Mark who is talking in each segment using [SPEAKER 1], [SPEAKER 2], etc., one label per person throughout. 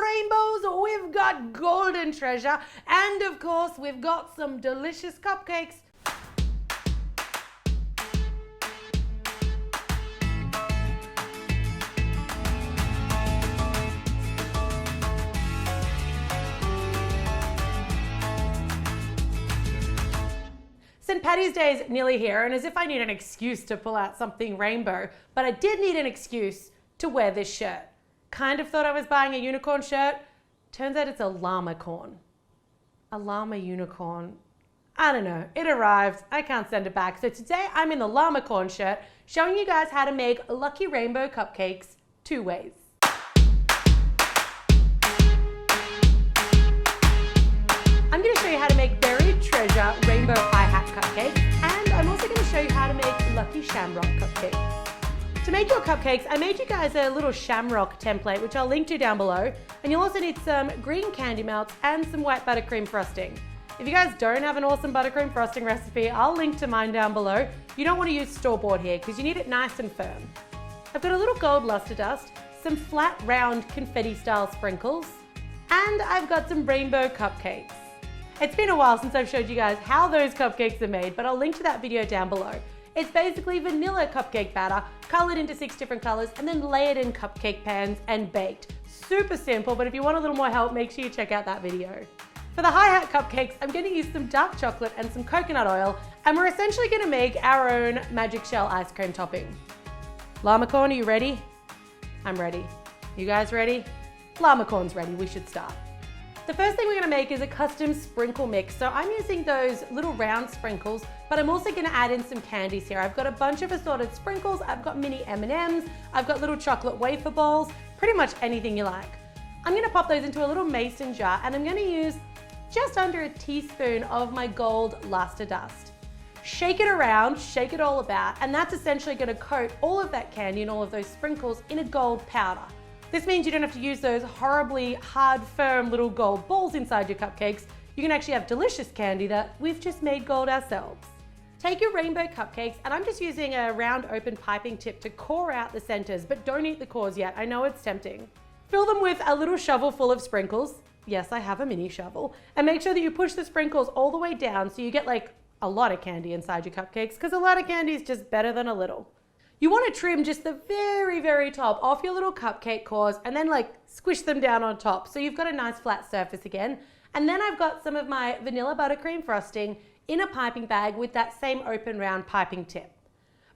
[SPEAKER 1] rainbows, we've got golden treasure, and of course, we've got some delicious cupcakes. St Paddys Day is nearly here, and as if I need an excuse to pull out something rainbow, but I did need an excuse to wear this shirt. Kind of thought I was buying a unicorn shirt. Turns out it's a Llamacorn. A llama unicorn. I don't know, it arrived, I can't send it back. So today I'm in the Llamacorn shirt, showing you guys how to make lucky rainbow cupcakes 2 ways. I'm going to show you how to make Buried Treasure Rainbow Hi-hat Cupcakes, and I'm also going to show you how to make Lucky Shamrock Cupcakes. To make your cupcakes, I made you guys a little shamrock template, which I'll link to down below, and you'll also need some green candy melts and some white buttercream frosting. If you guys don't have an awesome buttercream frosting recipe, I'll link to mine down below. You don't want to use store-bought here because you need it nice and firm. I've got a little gold luster dust, some flat round confetti-style sprinkles, and I've got some rainbow cupcakes. It's been a while since I've showed you guys how those cupcakes are made, but I'll link to that video down below. It's basically vanilla cupcake batter, colored into 6 different colors, and then layered in cupcake pans and baked. Super simple, but if you want a little more help, make sure you check out that video. For the hi-hat cupcakes, I'm going to use some dark chocolate and some coconut oil, and we're essentially going to make our own magic shell ice cream topping. Llamacorn, are you ready? I'm ready. You guys ready? Llamacorn's ready, we should start. The first thing we're going to make is a custom sprinkle mix. So I'm using those little round sprinkles, but I'm also going to add in some candies here. I've got a bunch of assorted sprinkles, I've got mini M&Ms, I've got little chocolate wafer balls, pretty much anything you like. I'm going to pop those into a little mason jar, and I'm going to use just under a teaspoon of my gold luster dust. Shake it around, shake it all about, and that's essentially going to coat all of that candy and all of those sprinkles in a gold powder. This means you don't have to use those horribly hard, firm little gold balls inside your cupcakes. You can actually have delicious candy that we've just made gold ourselves. Take your rainbow cupcakes, and I'm just using a round open piping tip to core out the centers, but don't eat the cores yet. I know it's tempting. Fill them with a little shovel full of sprinkles. Yes, I have a mini shovel. And make sure that you push the sprinkles all the way down so you get like a lot of candy inside your cupcakes, because a lot of candy is just better than a little. You want to trim just the very, very top off your little cupcake cores and then like squish them down on top so you've got a nice flat surface again. And then I've got some of my vanilla buttercream frosting in a piping bag with that same open round piping tip.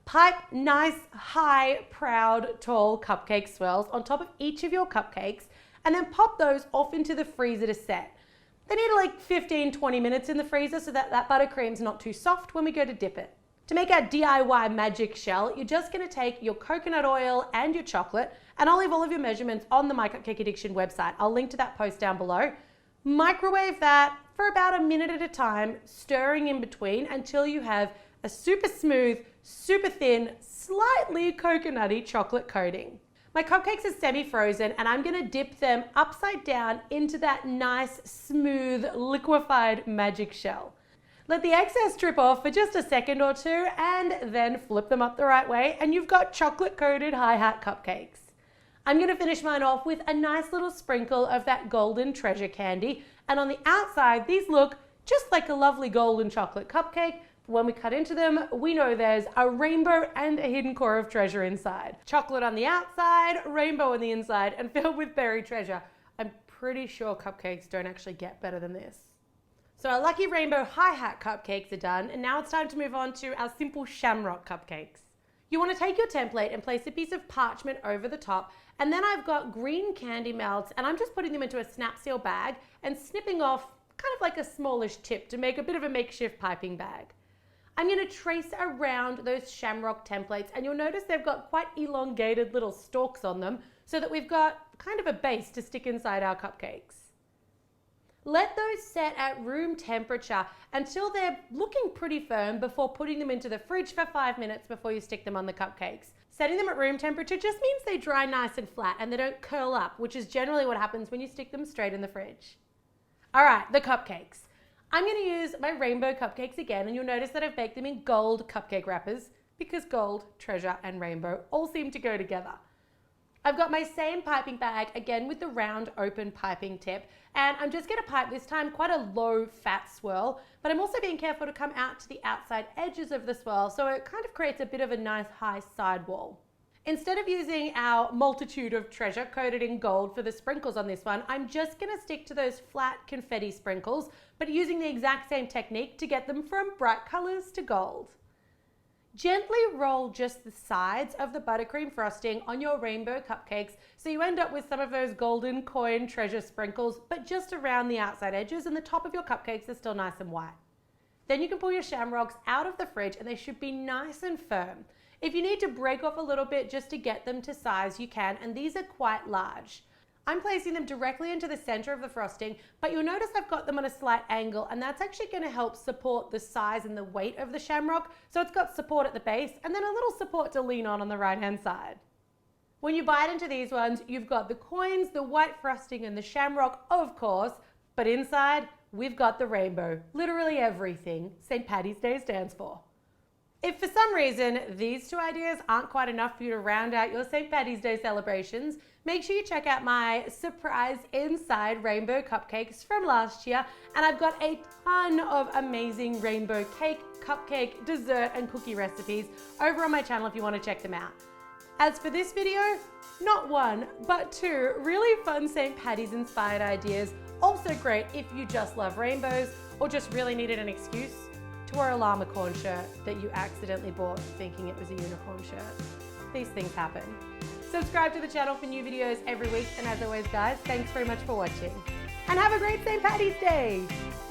[SPEAKER 1] Pipe nice, high, proud, tall cupcake swirls on top of each of your cupcakes, and then pop those off into the freezer to set. They need like 15-20 minutes in the freezer so that buttercream's not too soft when we go to dip it. To make our DIY magic shell, you're just going to take your coconut oil and your chocolate, and I'll leave all of your measurements on the MyCupcakeAddiction website. I'll link to that post down below. Microwave that for about a minute at a time, stirring in between until you have a super smooth, super thin, slightly coconutty chocolate coating. My cupcakes are semi-frozen, and I'm going to dip them upside down into that nice, smooth, liquefied magic shell. Let the excess drip off for just a second or two, and then flip them up the right way, and you've got chocolate-coated hi-hat cupcakes. I'm going to finish mine off with a nice little sprinkle of that golden treasure candy, and on the outside, these look just like a lovely golden chocolate cupcake. When we cut into them, we know there's a rainbow and a hidden core of treasure inside. Chocolate on the outside, rainbow on the inside, and filled with buried treasure. I'm pretty sure cupcakes don't actually get better than this. So our lucky rainbow hi-hat cupcakes are done, and now it's time to move on to our simple shamrock cupcakes. You want to take your template and place a piece of parchment over the top, and then I've got green candy melts, and I'm just putting them into a snap seal bag and snipping off kind of like a smallish tip to make a bit of a makeshift piping bag. I'm going to trace around those shamrock templates, and you'll notice they've got quite elongated little stalks on them so that we've got kind of a base to stick inside our cupcakes. Let those set at room temperature until they're looking pretty firm before putting them into the fridge for 5 minutes before you stick them on the cupcakes. Setting them at room temperature just means they dry nice and flat and they don't curl up, which is generally what happens when you stick them straight in the fridge. All right, the cupcakes. I'm going to use my rainbow cupcakes again, and you'll notice that I've baked them in gold cupcake wrappers because gold, treasure, and rainbow all seem to go together. I've got my same piping bag, again with the round open piping tip, and I'm just gonna pipe this time quite a low fat swirl, but I'm also being careful to come out to the outside edges of the swirl so it kind of creates a bit of a nice high sidewall. Instead of using our multitude of treasure coated in gold for the sprinkles on this one, I'm just gonna stick to those flat confetti sprinkles, but using the exact same technique to get them from bright colors to gold. Gently roll just the sides of the buttercream frosting on your rainbow cupcakes so you end up with some of those golden coin treasure sprinkles, but just around the outside edges, and the top of your cupcakes are still nice and white. Then you can pull your shamrocks out of the fridge and they should be nice and firm. If you need to break off a little bit just to get them to size, you can, and these are quite large. I'm placing them directly into the center of the frosting, but you'll notice I've got them on a slight angle, and that's actually going to help support the size and the weight of the shamrock. So it's got support at the base and then a little support to lean on the right-hand side. When you bite into these ones, you've got the coins, the white frosting, and the shamrock, of course, but inside we've got the rainbow, literally everything St. Paddys Day stands for. If for some reason these two ideas aren't quite enough for you to round out your St. Paddys Day celebrations, make sure you check out my surprise inside rainbow cupcakes from last year, and I've got a ton of amazing rainbow cake, cupcake, dessert, and cookie recipes over on my channel if you want to check them out. As for this video, not one, but two really fun St. Paddys inspired ideas, also great if you just love rainbows or just really needed an excuse to wear a Llamacorn shirt that you accidentally bought thinking it was a unicorn shirt. These things happen. Subscribe to the channel for new videos every week, and as always guys, thanks very much for watching. And have a great St. Paddys Day!